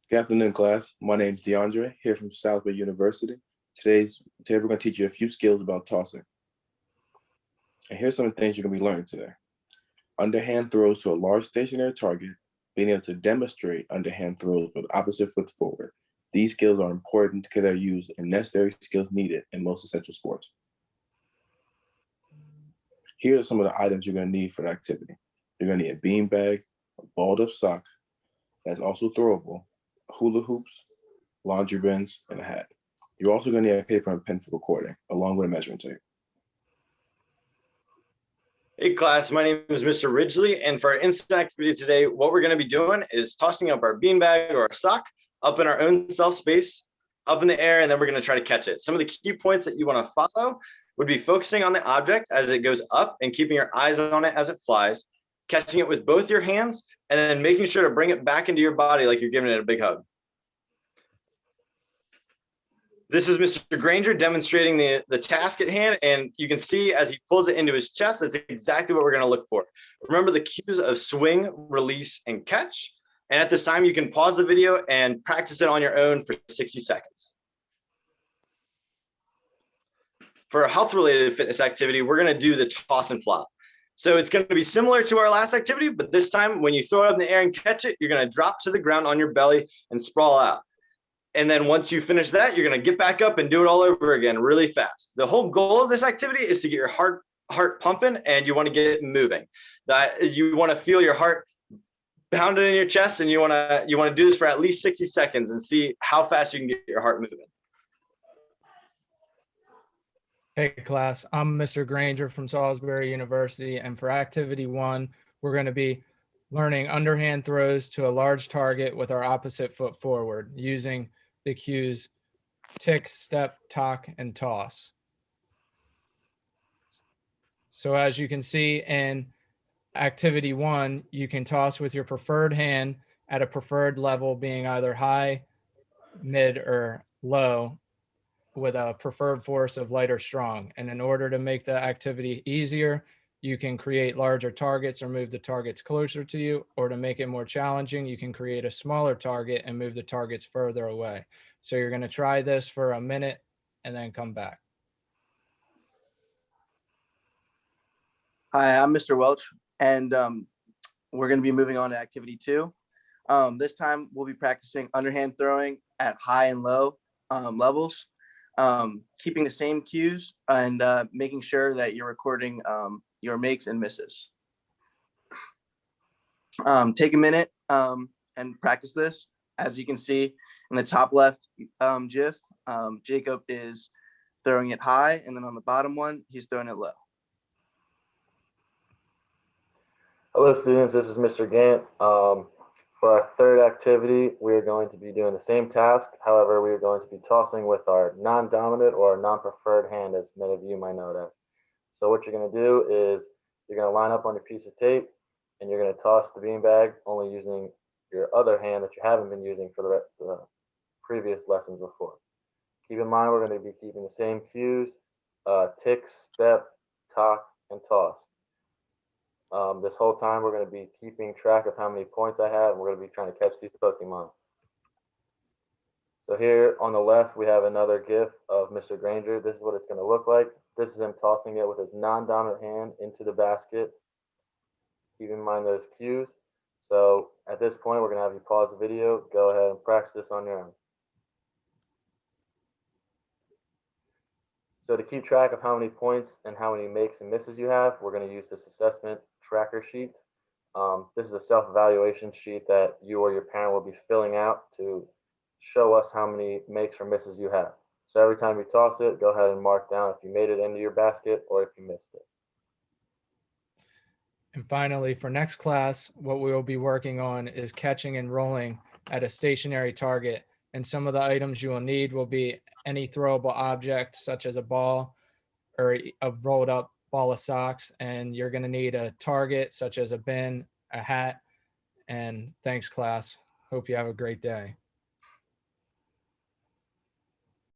Good afternoon, class. My name is DeAndre, here from Southwood University. Today we're going to teach you a few skills about tossing. And here's some of the things you're going to be learning today. Underhand throws to a large stationary target, being able to demonstrate underhand throws with opposite foot forward. These skills are important because they're used and necessary skills needed in most essential sports. Here are some of the items you're going to need for the activity. You're going to need a beanbag, a balled up sock that's also throwable, hula hoops, laundry bins, and a hat. You're also going to need a paper and pen for recording, along with a measuring tape. Hey class, my name is Mr. Ridgely, and for our instant activity today, what we're going to be doing is tossing up our beanbag or our sock up in our own self space, up in the air, and then we're going to try to catch it. Some of the key points that you want to follow would be focusing on the object as it goes up and keeping your eyes on it as it flies, catching it with both your hands, and then making sure to bring it back into your body like you're giving it a big hug. This is Mr. Granger demonstrating the task at hand, and you can see as he pulls it into his chest, that's exactly what we're going to look for. Remember the cues of swing, release, and catch. And at this time, you can pause the video and practice it on your own for 60 seconds. For a health-related fitness activity, we're going to do the toss and flop. So it's going to be similar to our last activity, but this time when you throw it up in the air and catch it, you're going to drop to the ground on your belly and sprawl out. And then once you finish that, you're going to get back up and do it all over again really fast. The whole goal of this activity is to get your heart pumping, and you want to get it moving. That you want to feel your heart pounding in your chest, and you want to do this for at least 60 seconds and see how fast you can get your heart moving. Hey class, I'm Mr. Granger from Salisbury University, and for activity 1, we're going to be learning underhand throws to a large target with our opposite foot forward using the cues tick, step, talk, and toss. So as you can see in activity 1, you can toss with your preferred hand at a preferred level, being either high, mid, or low, with a preferred force of light or strong. And in order to make the activity easier, you can create larger targets or move the targets closer to you, or to make it more challenging, you can create a smaller target and move the targets further away. So you're going to try this for a minute and then come back. Hi, I'm Mr. Welch, and we're going to be moving on to activity 2. This time we'll be practicing underhand throwing at high and low levels, keeping the same cues and making sure that you're recording your makes and misses. Take a minute and practice this. As you can see in the top left GIF, Jacob is throwing it high, and then on the bottom one, he's throwing it low. Hello students, this is Mr. Gant. For our third activity, we are going to be doing the same task. However, we are going to be tossing with our non-dominant or non-preferred hand, as many of you might know it as. So what you're going to do is you're going to line up on your piece of tape, and you're going to toss the beanbag only using your other hand that you haven't been using for the previous lessons before. Keep in mind, we're going to be keeping the same cues, tick, step, talk, and toss. This whole time, we're going to be keeping track of how many points I have, and we're going to be trying to catch these Pokemon. So here on the left, we have another GIF of Mr. Granger. This is what it's going to look like. This is him tossing it with his non-dominant hand into the basket. Keep in mind those cues. So at this point, we're going to have you pause the video. Go ahead and practice this on your own. So to keep track of how many points and how many makes and misses you have, we're going to use this assessment tracker sheet. This is a self-evaluation sheet that you or your parent will be filling out to show us how many makes or misses you have. So every time you toss it, go ahead and mark down if you made it into your basket or if you missed it. And finally, for next class, what we will be working on is catching and rolling at a stationary target. And some of the items you will need will be any throwable object, such as a ball or a rolled up ball of socks. And you're going to need a target, such as a bin, a hat. And thanks, class. Hope you have a great day.